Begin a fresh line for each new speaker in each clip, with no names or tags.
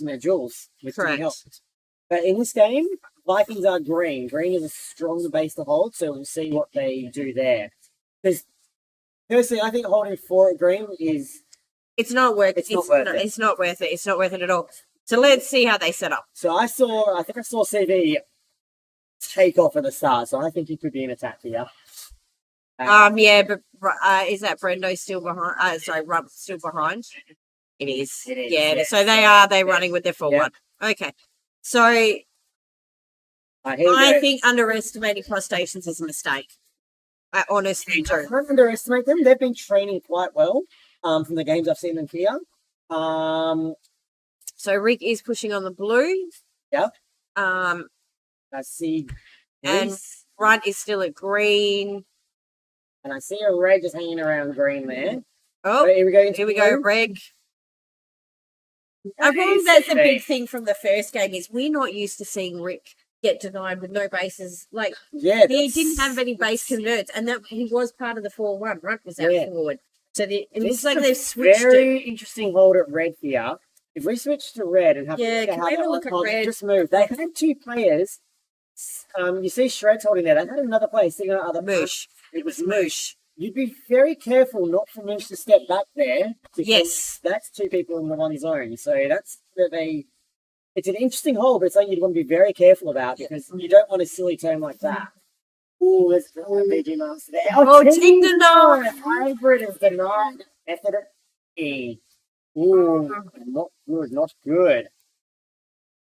using their jewels, which didn't help.
Correct.
But in this game, Vikings are green. Green is a stronger base to hold, so we'll see what they do there. Because personally, I think holding 4 at green is
It's not worth it.
It's not worth it.
It's not worth it. It's not worth it at all. So let's see how they set up.
So I think I saw CV take off at the start, so I think he could be in attack here.
Yeah, but is that Brendo still behind? Sorry, Rump's still behind. It is.
It is,
Yeah.
yes.
So they're running with their 4-1. Okay. So I think underestimating Crustaceans is a mistake. I honestly do.
I don't underestimate them. They've been training quite well from the games I've seen them here.
So Rick is pushing on the blue.
Yep.
I
see.
And Runt is still at green.
And I see a red just hanging around green there.
Oh,
here we go.
Here we go, Reg. I think that's a big thing from the first game is we're not used to seeing Rick get denied with no bases. Like, he didn't have any base converts, and that he was part of the 4-1. Runt was out forward. So it looks like they've switched
very interesting hold at red here. If we switch to red and have
can we have a look at red?
Just move. They had 2 players. You see Shreds holding there. They had another player sitting on other
Moosh. It was Moosh.
You'd be very careful not for Moosh to step back there.
Yes.
That's 2 people in the one zone. So it's an interesting hold, but it's something you'd want to be very careful about because you don't want a silly turn like that. Ooh, let's go BG Master there.
Oh, team denied.
Hybrid is denied. Method E. Ooh, not good, not good.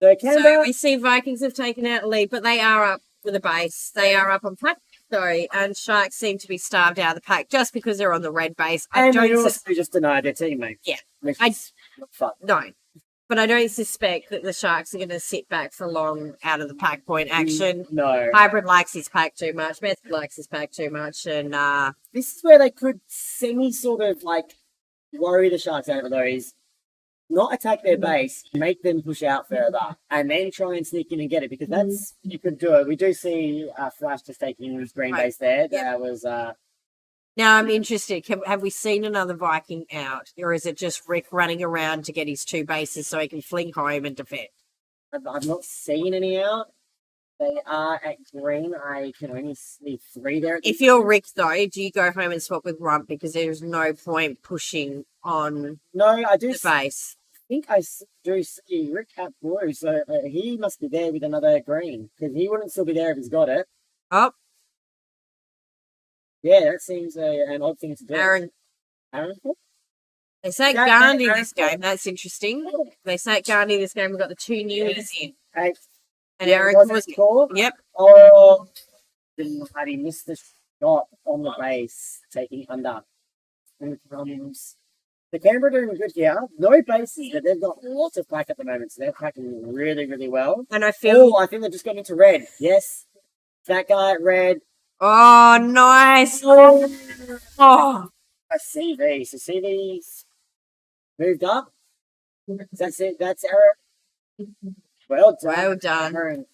So
we see Vikings have taken out the lead, but they are up with a base. They are up on pack. Sorry, and Sharks seem to be starved out of the pack just because they're on the red base.
They also just denied their teammate.
Yeah.
Which is not fun.
No. But I don't suspect that the Sharks are going to sit back for long out of the pack point action.
No.
Hybrid likes his pack too much. Method likes his pack too much. And
this is where they could sort of worry the Sharks out of those. Not attack their base, make them push out further, and then try and sneak in and get it, because that's, you could do it. We do see Flash just taking his green base there. Yep. That was...
Now I'm interested, have we seen another Viking out, or is it just Rick running around to get his 2 bases so he can fling home and defend?
I've not seen any out. They are at green. I can only see 3 there.
If you're Rick, though, do you go home and swap with Rump, because there's no point pushing on the base?
I think I do see Rick at blue, so he must be there with another green, because he wouldn't still be there if he's got it.
Oh.
Yeah, that seems an odd thing to do.
Aaron? They sat Gandhi this game. That's interesting. They sat Gandhi this game. We've got the 2 newies in.
Hey.
And Aaron was
called?
Yep.
Oh, he missed the shot on the base, taking under. The Canberra doing good here. No bases, but they've got lots of pack at the moment, so they're packing really, really well.
And I feel...
I think they're just getting into red. Yes. That guy at red.
Oh, nice. Oh.
A CV. So CV's moved up. That's it. That's Aaron. Well done.
Well done.
Aaron.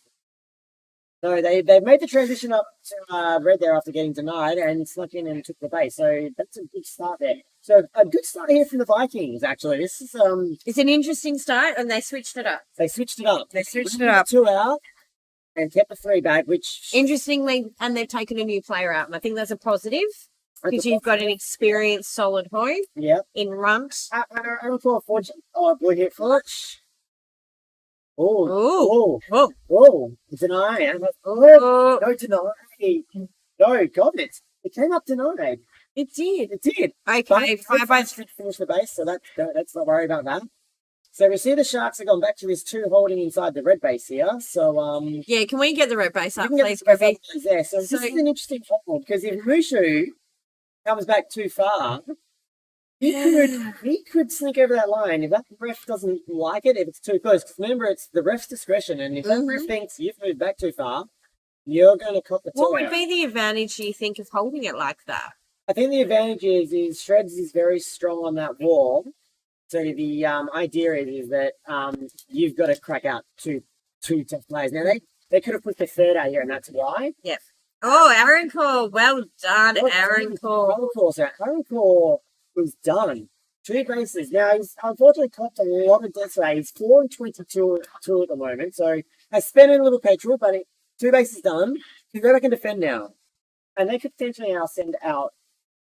So they've made the transition up to red there after getting denied and snuck in and took the base. So that's a good start there. So a good start here from the Vikings, actually. This is
it's an interesting start, and they switched it up.
They switched it up.
2
out and kept the 3 back, which...
Interestingly, and they've taken a new player out, and I think that's a positive, because you've got an experienced, solid home in Runt.
I don't call fortune. Oh, blue hit Fletch. Oh, deny. No, deny. No, got it. It came up denied.
It did.
Okay,
but
both finish the base, so let's not worry about that. So we see the Sharks have gone back to this 2 holding inside the red base here. So
yeah, can we get the red base up, please,
Griffey? There. So this is an interesting hold, because if Mushu comes back too far, he could sneak over that line if that ref doesn't like it, if it's too close. Because remember, it's the ref's discretion, and if that ref thinks you've moved back too far, you're going to cop the 2
What would be the advantage, do you think, of holding it like that?
I think the advantage is Shreds is very strong on that wall. So the idea is that you've got to crack out two tough players. Now they could have put the 3rd out here, and that's why.
Yep. Oh, Aaron Core, well done, Aaron Core.
So Aaron Core was done. 2 bases. Now, he's unfortunately copped a lot of deaths today. He's 4 and 22 at the moment, so has spent a little petrol, but 2 bases done. He can go back and defend now. And they could potentially now send out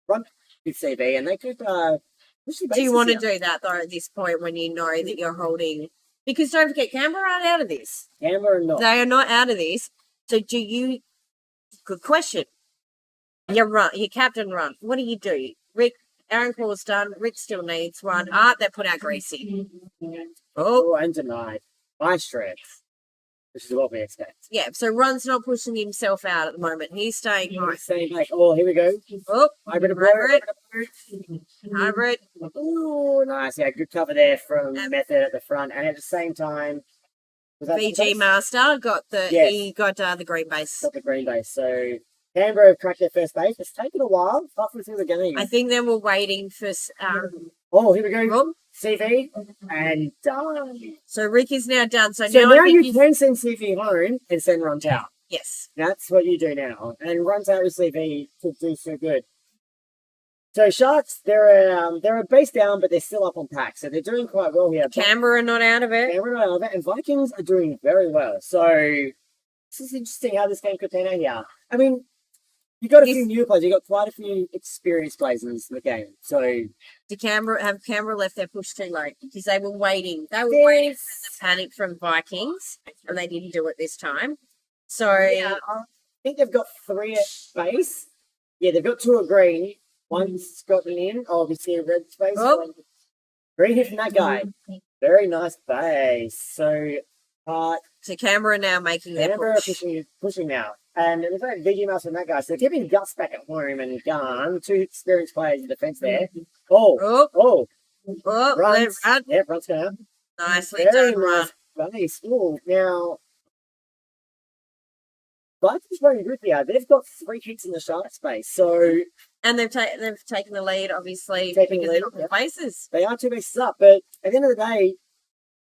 run with CV, and they could push the bases.
Do you want to do that, though, at this point when you know that you're holding... Because don't forget, Canberra aren't out of this.
Canberra are not.
They are not out of this. So do you... Good question. Your captain run. What do you do? Rick, Aaron Claw's done. Rick still needs one. They put out Greasy.
Oh, and denied. My strength. Which is what we expect.
Yeah, so Ron's not pushing himself out at the moment. He's staying high.
Staying back. Oh, here we go.
Oh,
hybrid.
Hybrid.
Oh, nice. Yeah, good cover there from Method at the front. And at the same time, was that
VG Master got the he got the green base.
Got the green base. So Canberra have cracked their first base. It's taken a while, halfway through the game.
I think they were waiting for
oh, here we go. CV and done.
So Rick is now done. So
now you can send CV home and send Runt out.
Yes.
That's what you do now. And Runt out with CV could do so good. So Sharks, they're a base down, but they're still up on pack. So they're doing quite well here.
Canberra not out of it.
Canberra not out of it. And Vikings are doing very well. So this is interesting how this game could pan out here. I mean, you got a few new players. You got quite a few experienced players in the game. So
have Canberra left their push too late because they were waiting. They were waiting for the panic from Vikings, and they didn't do it this time. So
yeah, I think they've got 3 at base. Yeah, they've got 2 at green. One's got an in. Obviously a red space.
Oh.
Green hit from that guy. Very nice base. So
Canberra now making their push.
Pushing now. And there's no VG Mouse from that guy. So they're giving Guts back at home and Gun. 2 experienced players in defence there. Oh. Runs.
Run.
Yeah, Runt's going out.
Nicely done, Run.
Nice. Ooh, now, Vikings running good here. They've got 3 hits in the Shark space. So...
And they've taken the lead, obviously,
taking
because
the lead,
they're not bases.
They are 2 bases up, but at the end of the day,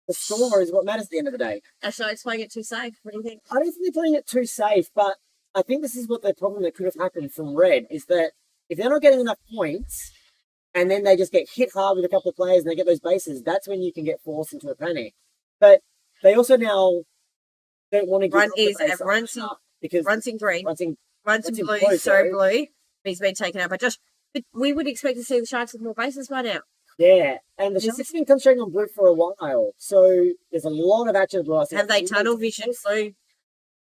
the score is what matters at the end of the day.
Actually, it's playing it too safe. What do you think?
I don't think they're playing it too safe, but I think this is what the problem that could have happened from Red, is that if they're not getting enough points, and then they just get hit hard with a couple of players and they get those bases, that's when you can get forced into a panic. But they also now don't want to give
Runs in green. Runs in blue, blue. He's been taken out by Josh. But we would expect to see the Sharks with more bases by now.
Yeah, and the Sharks have been concentrating on blue for a while, so there's a lot of action blue.
Have they tunnel vision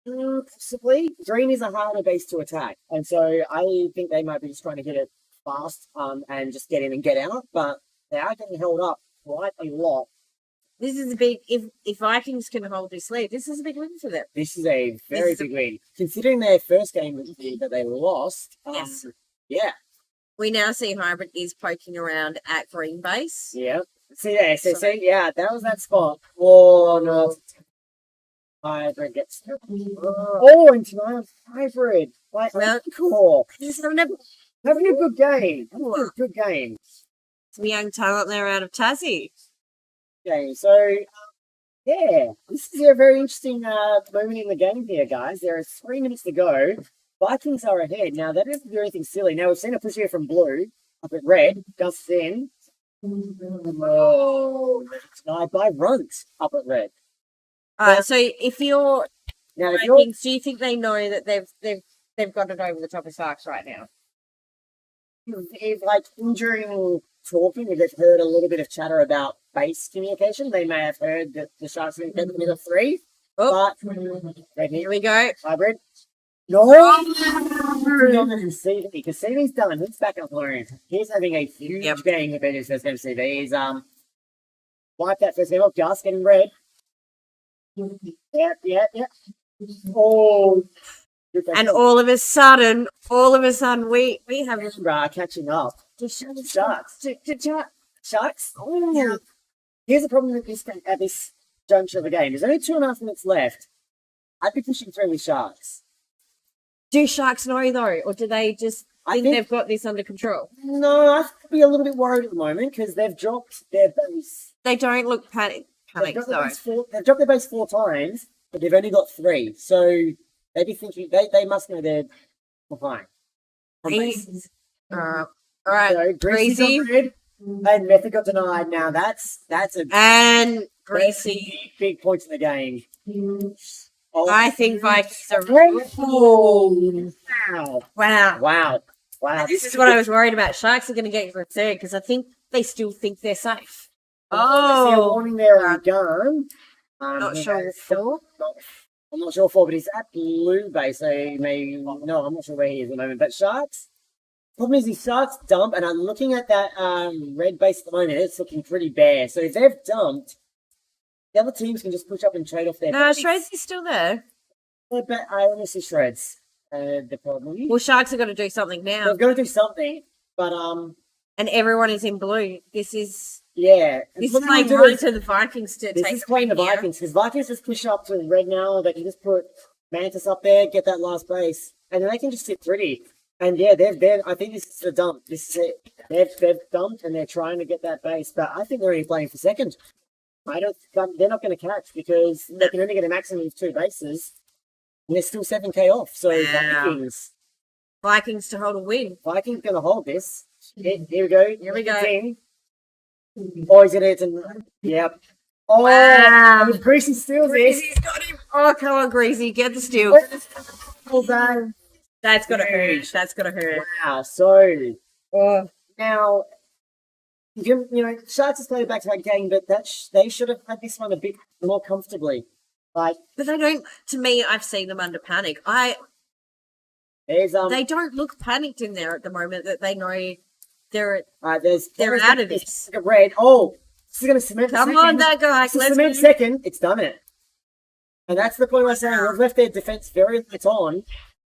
blue?
Possibly. Green is a harder base to attack, and so I think they might be just trying to get it fast and just get in and get out, but they are getting held up quite a lot.
This is a big, if Vikings can hold this lead, this is a big win for them.
This is a very big win. Considering their first game that they lost.
Yes.
Yeah.
We now see Hybrid is poking around at green base.
Yeah. See, that was that spot. Oh, no. Hybrid gets... Oh, and tonight, Hybrid. Cool.
He's having a
good game. Good game.
Some young talent there out of Tassie.
Okay, so yeah, this is a very interesting moment in the game here, guys. There are 3 minutes to go. Vikings are ahead. Now, they don't have to do anything silly. Now, we've seen a push here from blue, up at red, Gus in. Oh, denied by Runt, up at red.
So if you're Vikings, do you think they know that they've got it over the top of Sharks right now?
If, during talking, if they've heard a little bit of chatter about base communication, they may have heard that the Sharks are going to get the 3.
Oh,
but
here we go.
Hybrid. No! CV, because CV's done. He's back at home. He's having a huge game compared to his first game of CV. He's wiped that first game off, just getting red. Yep. Oh.
And all of a sudden, we have
catching up. Sharks. Sharks. Oh. Here's the problem with this at this juncture of the game. There's only 2.5 minutes left. I'd be pushing through with Sharks.
Do Sharks know though, or do they just think they've got this under control?
No, I could be a little bit worried at the moment because they've dropped their base.
They don't look panicked though.
They've dropped their base 4 times, but they've only got 3. So they'd be thinking they must know they're behind.
All right,
so, Greasy. And Method got denied. Now that's a
And Greasy.
big points in the game. Oh,
I think Vikings are.
Oh, wow.
And this is what I was worried about. Sharks are going to get for a third because I think they still think they're safe.
Oh, warning there on gun.
Not sure for.
I'm not sure for, but he's at blue base, so he may. No, I'm not sure where he is at the moment. But Sharks. Problem is, his Sharks dump, and I'm looking at that red base at the moment. It's looking pretty bare. So if they've dumped, the other teams can just push up and trade off their.
No, Shreds is still there.
Yeah, but I only see Shreds. The problem.
Well, Sharks are going to do something now.
They've got to do something, but
and everyone is in blue. This is
playing
right to the Vikings to
this
take.
This is playing the Vikings because Vikings just push up to red now. They can just put Mantis up there, get that last base, and then they can just sit pretty. And yeah, they're. I think this is the dump. This is it. They've dumped and they're trying to get that base, but I think they're only playing for second. They're not going to catch because they can only get a maximum of 2 bases, and they're still 7K off. So
Vikings to hold a win.
Vikings going to hold this. Here we go.
Here we go.
Oh, he's going to yep. Oh, wow. Greasy steals this.
Greasy's got him. Oh, come on, Greasy, get the steal. That's gonna hurt. That's gonna hurt.
Wow. So now, Sharks has played a back-to-back game, but they should have had this one a bit more comfortably. But
they don't. To me, I've seen them under panic. They don't look panicked in there at the moment. That they know they're out of this.
Red. Oh, this is gonna cement.
Come on, that guy.
Let's cement second. It's done it. And that's the point we're saying. We've left their defense very late on.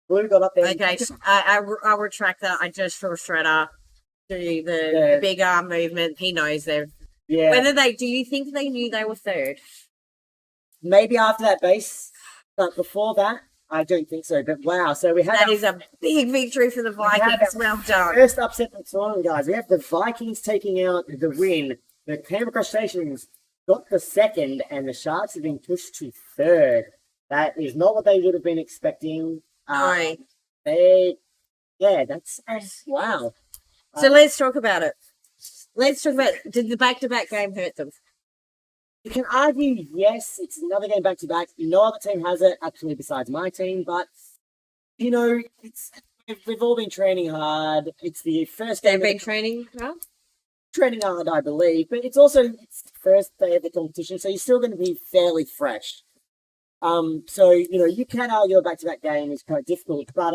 Blue got up there.
Okay, I'll retract that. I just saw Shredder do the big arm movement. He knows they've. Yeah. Do you think they knew they were third?
Maybe after that base, but before that, I don't think so. But wow, so we have
that is a big victory for the Vikings. Well done.
First upset of the tournament, guys. We have the Vikings taking out the win. The Canberra Crustaceans got the second, and the Sharks have been pushed to third. That is not what they would have been expecting.
That's
wow.
So let's talk about it. Did the back-to-back game hurt them?
You can argue, yes, it's another game back-to-back. No other team has it, actually, besides my team. But, we've all been training hard. It's the first game.
They've been training hard?
Training hard, I believe. But it's the first day of the competition, so you're still going to be fairly fresh. So, you can argue a back-to-back game is quite difficult, but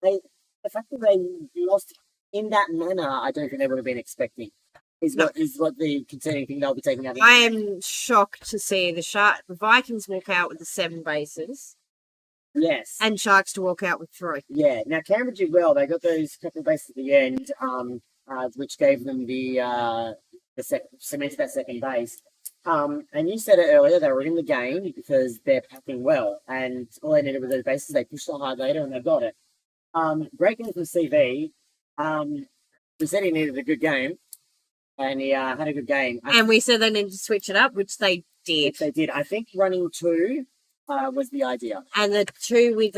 the fact that they lost in that manner, I don't think they would have been expecting. Is what the concerning thing they'll be taking out.
I am shocked to see the Vikings walk out with the 7 bases.
Yes.
And Sharks to walk out with 3.
Yeah. Now Canberra did well. They got those couple of bases at the end, which gave them cemented that second base. And you said it earlier, they were in the game because they're packing well, and all they needed was those bases. They pushed on hard later, and they got it. Great game from CV. We said he needed a good game, and he had a good game.
And we said they needed to switch it up, which they did.
I think running 2 was the idea.
And the 2 with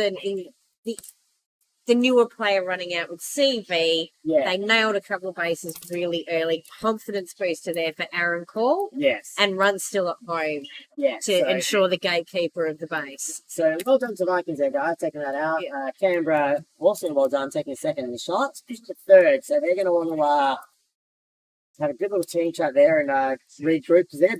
the newer player running out with CV, they nailed a couple of bases really early. Confidence booster there for Aaron Call.
Yes.
And run still at home to ensure the gatekeeper of the base.
So well done to Vikings there, guys, taking that out. Yeah. Canberra also well done, taking second. The Sharks pushed to third, so they're going to want to have a good little team chat there and regroup because they're